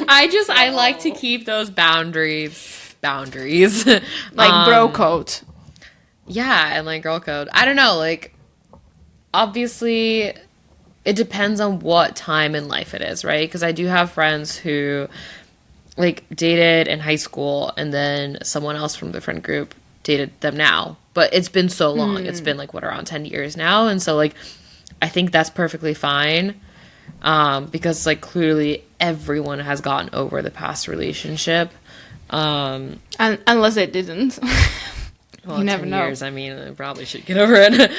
I like to keep those boundaries. Like bro code. Yeah, and like girl code. I don't know, like, obviously it depends on what time in life it is, right? Because I do have friends who, like, dated in high school and then someone else from the friend group dated them now. But it's been so long. It's been, like, around 10 years now. And so, like, I think that's perfectly fine. Because, like, clearly everyone has gotten over the past relationship. And unless they didn't. Well, you never 10 know. years, I mean, I probably should get over it.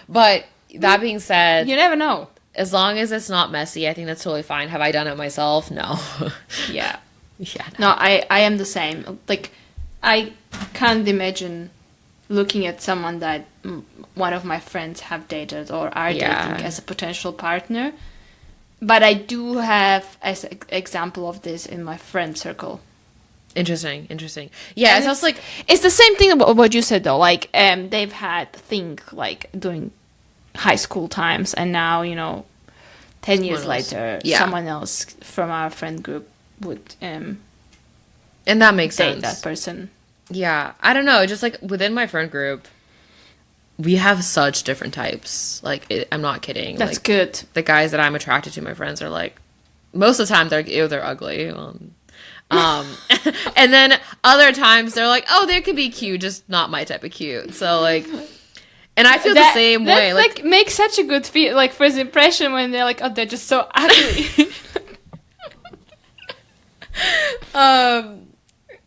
But that being said... You never know. As long as it's not messy, I think that's totally fine. Have I done it myself? No. Yeah. Yeah. No, I am the same. Like, I can't imagine looking at someone that one of my friends have dated or are dating as a potential partner. But I do have as an example of this in my friend circle. Interesting. Yeah, it sounds like... It's the same thing about what you said, though. Like, they've had think like during high school times, and now, 10 years later, someone else from our friend group would and that makes date sense. that person. Yeah, I don't know. Just like within my friend group, we have such different types. Like, I'm not kidding. That's like, good. The guys that I'm attracted to, my friends, are like, most of the time they're ugly. And then other times they're like, oh, they can be cute, just not my type of cute. So like, and I feel the same way. Like makes such a good feel, like, first impression when they're like, oh, they're just so ugly.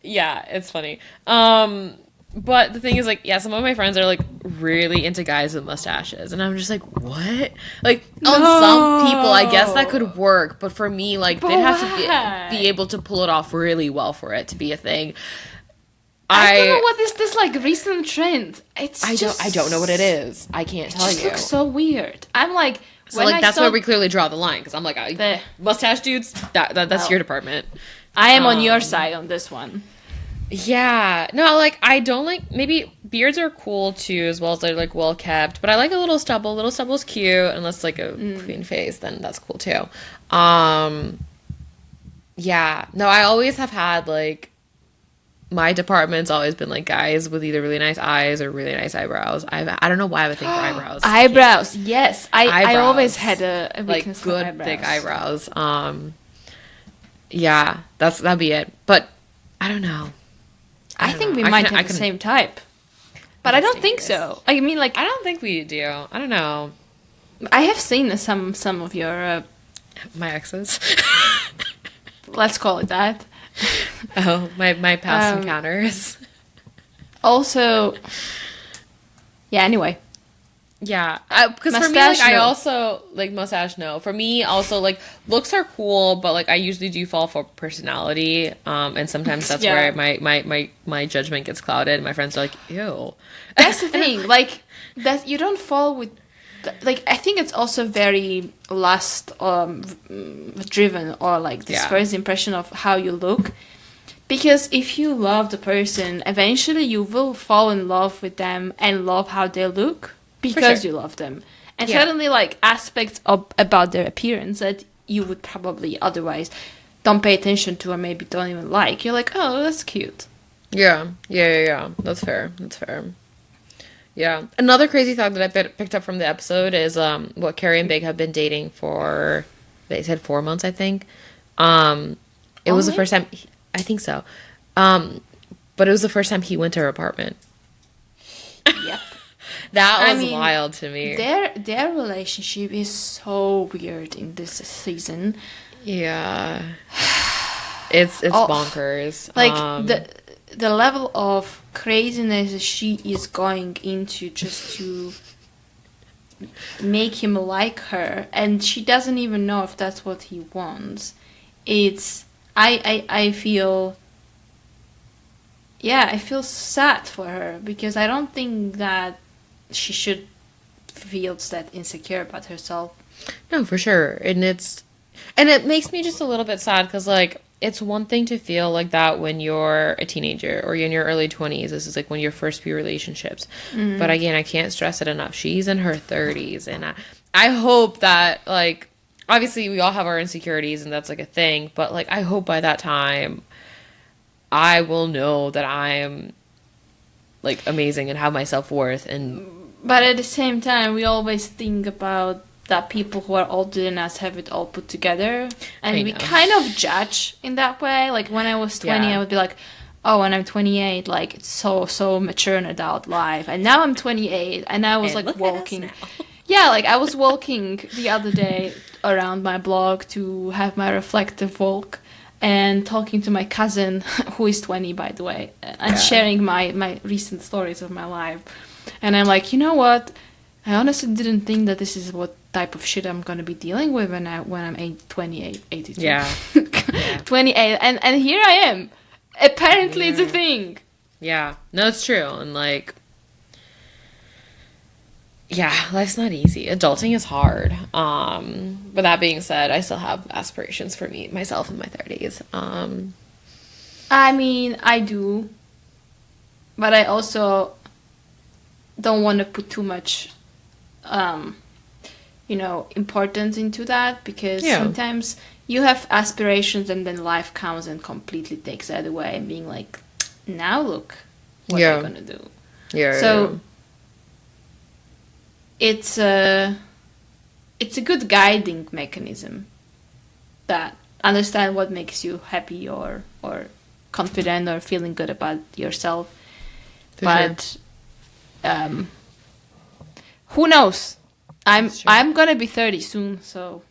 Yeah, it's funny. But the thing is, like, some of my friends are like really into guys with mustaches, and I'm just like, what? Like, on some people, I guess that could work, but for me, like, they'd have to be able to pull it off really well for it to be a thing. I don't know what is this, like, recent trend. I don't know what it is. I can't tell you. It just looks so weird. I'm like, so like that's where we clearly draw the line, because I'm like, mustache dudes, that's your department. I am on your side on this one. Yeah. No, like, I don't like... Maybe beards are cool, too, as well as they're, like, well-kept. But I like a little stubble. Little stubble's cute. Unless, like, a clean face, then that's cool, too. Yeah. No, I always have had, like... my department's always been like guys with either really nice eyes or really nice eyebrows. I don't know why I would think for eyebrows. Eyebrows, yes. I Eyebrows. always had a Like weakness for good eyebrows. thick eyebrows. Yeah, that'd be it. But I don't know. I think we might have the same type. But I don't think so. I mean, like, I don't think we do. I don't know. I have seen some of your My exes. let's call it that. Oh, my past encounters. Also, yeah. Anyway, yeah, because for me, Mustache, like, I no. also like mustache. No, for me, also like looks are cool, but like I usually do fall for personality. And sometimes that's Yeah. where my judgment gets clouded. My friends are like, "Ew." that's the thing. Like, that you don't fall with. Like, I think it's also very lust driven, or like this Yeah. first impression of how you look. Because if you love the person, eventually you will fall in love with them and love how they look because sure. you love them. And Yeah. suddenly, like, aspects about their appearance that you would probably otherwise don't pay attention to or maybe don't even like. You're like, oh, that's cute. Yeah. That's fair. That's fair. Yeah. Another crazy thought that I picked up from the episode is what Carrie and Big have been dating for. They said 4 months, I think. It was the Only? first time. I think so. But it was the first time he went to her apartment. Yep. That I was mean, wild to me. Their relationship is so weird in this season. Yeah. It's Oh, bonkers. Like the level of craziness she is going into just to make him like her, and she doesn't even know if that's what he wants. It's I feel, yeah, I feel sad for her because I don't think that she should feel that insecure about herself. No, for sure. And it makes me just a little bit sad because like it's one thing to feel like that when you're a teenager or you're in your early 20s. This is like one of your first few relationships. But again, I can't stress it enough. She's in her 30s, and I hope that, like, obviously we all have our insecurities and that's like a thing, but like I hope by that time I will know that I am like amazing and have my self-worth. And But at the same time, we always think about that people who are older than us have it all put together. And I we know. kind of judge in that way. Like, when I was 20, Yeah. I would be like, oh, when I'm 28, like, it's so mature and adult life. And now I'm 28, and I was, And like, look at us walking. now. Yeah, like, I was walking the other day around my block to have my reflective walk and talking to my cousin, who is 20, by the way, and Yeah. sharing my recent stories of my life. And I'm like, you know what? I honestly didn't think that this is what type of shit I'm gonna be dealing with when I'm 28, 82. Yeah. 28, and here I am. Apparently, it's a thing. Yeah, no, it's true. And like, yeah, life's not easy. Adulting is hard. But that being said, I still have aspirations for myself in my 30s. I mean, I do, but I also don't want to put too much, importance into that, because Yeah. sometimes you have aspirations and then life comes and completely takes that away, and being like, now look what Yeah. you're gonna do. Yeah. So it's a good guiding mechanism, that understand what makes you happy or confident or feeling good about yourself. For But who knows? I'm gonna be 30 soon, so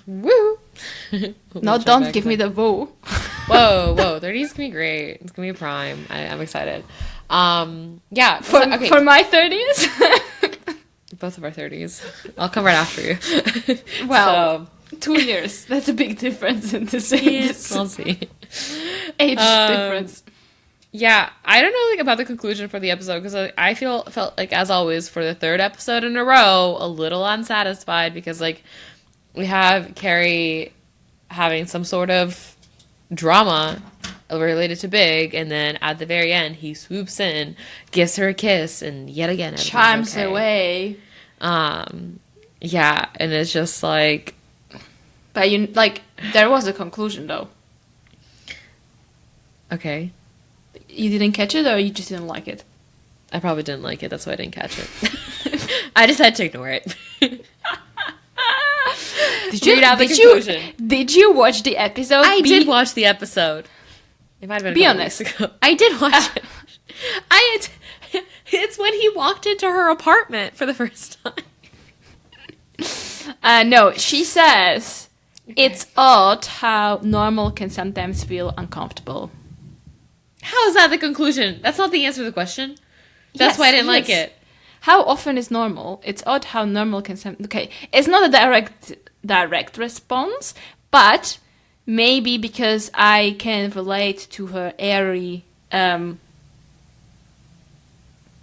woo. no, don't give me the woo. Whoa, 30 is gonna be great. It's gonna be prime. I'm excited. Yeah. for okay. for my 30s. Both of our 30s. I'll come right after you. Well, 2 years. That's a big difference in this We'll see. age difference. Yeah, I don't know like about the conclusion for the episode, because I felt like, as always, for the third episode in a row, a little unsatisfied, because like we have Carrie having some sort of drama related to Big, and then at the very end he swoops in, gives her a kiss, and yet again everything's Chimes okay. away. Yeah, and it's just like, But there was a conclusion though. okay. You didn't catch it, or you just didn't like it? I probably didn't like it. That's why I didn't catch it. I decided to ignore it. Did you watch the episode? I did watch the episode. It might have been a couple weeks ago. I did watch it. It's when he walked into her apartment for the first time. No, she says it's odd how normal can sometimes feel uncomfortable. How is that the conclusion? That's not the answer to the question. That's why I didn't like it. How often is normal? It's odd how normal can okay. It's not a direct response, but maybe because I can relate to her airy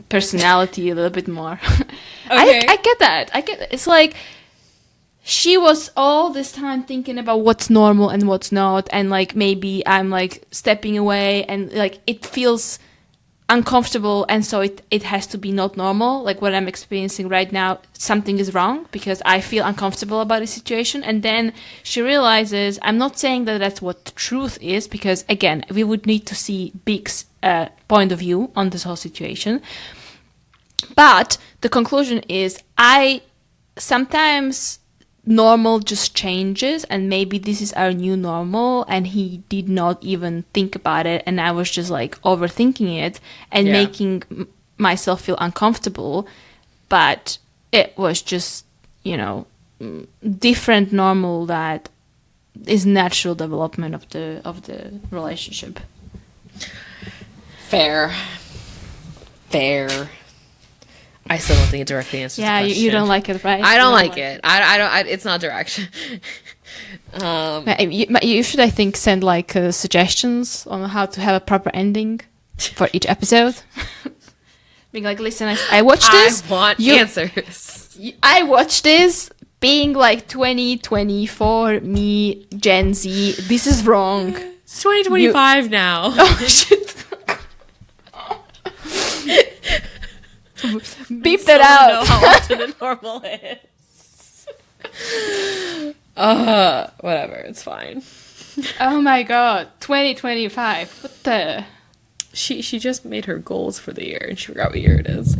personality a little bit more. Okay. I get that. It's like she was all this time thinking about what's normal and what's not, and like maybe I'm like stepping away and like it feels uncomfortable, and so it has to be not normal. Like what I'm experiencing right now, something is wrong because I feel uncomfortable about the situation. And then she realizes, I'm not saying that that's what the truth is, because again, we would need to see Big's point of view on this whole situation. But the conclusion is, sometimes normal just changes, and maybe this is our new normal, and he did not even think about it, and I was just like overthinking it and making myself feel uncomfortable. But it was just, different normal that is natural development of the relationship. Fair. I still don't think it directly answers the question. Yeah, you don't like it, right? I don't like it. I don't. It's not direction. You should, I think, send like suggestions on how to have a proper ending for each episode. Being like, listen, I watched this. I want answers. I watched this. Being like 2024, me, Gen Z, this is wrong. It's 2025 now. Oh shit. Beep that out. Know how often the normal is. Whatever, it's fine. Oh my god, 2025. What the? She just made her goals for the year and she forgot what year it is.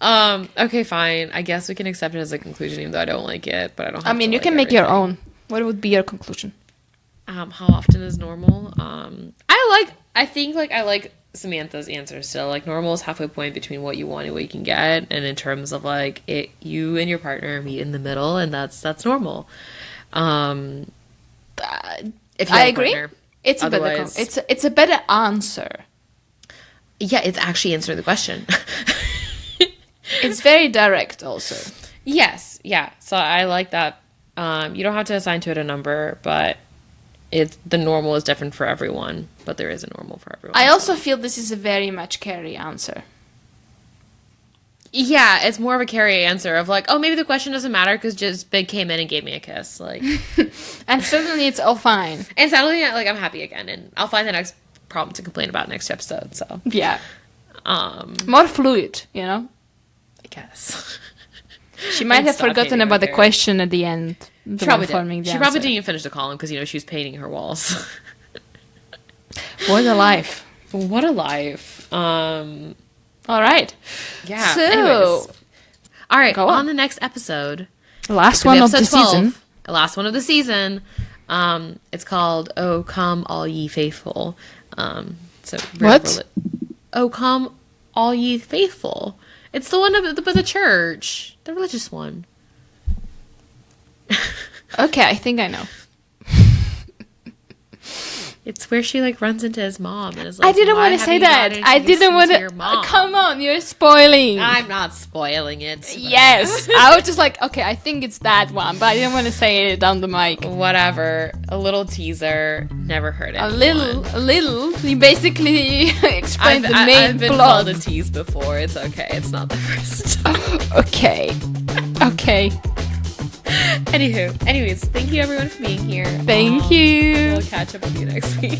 Okay, fine. I guess we can accept it as a conclusion, even though I don't like it. But I don't. Have you can make your own. What would be your conclusion? How often is normal? I think I like Samantha's answer still. Like, normal is halfway point between what you want and what you can get, and in terms of like you and your partner meet in the middle, and that's normal. If I agree, partner, it's a better it's a better answer. Yeah, it's actually answering the question. It's very direct, also. Yes, yeah. So I like that. You don't have to assign to it a number, but the normal is different for everyone, but there is a normal for everyone. I also feel this is a very much Carrie answer. Yeah, it's more of a Carrie answer of like, oh, maybe the question doesn't matter because just Big came in and gave me a kiss, like, and suddenly it's all fine. And suddenly, like, I'm happy again, and I'll find the next problem to complain about next episode. So yeah, more fluid, I guess. She might have forgotten about the question at the end. She probably did. She probably didn't even finish the column because she was painting her walls. What a life! What a life! All right. Yeah. So, anyways. All right. Go on the next episode, last one of the 12, season. The last one of the season. It's called "Oh Come All Ye Faithful." So what? Oh Come All Ye Faithful. It's the one about the church, the religious one. Okay, I think I know. It's where she like runs into his mom and is like, I didn't want to say that. I didn't want to. Come on, you're spoiling. I'm not spoiling it. Yes, I was just like, okay, I think it's that one, but I didn't want to say it on the mic. Whatever. A little teaser. Never heard it. A little. You basically explained the main plot. I've been called a tease before. It's okay. It's not the first time. Okay. Anyways, thank you everyone for being here. Thank you. We'll catch up with you next week.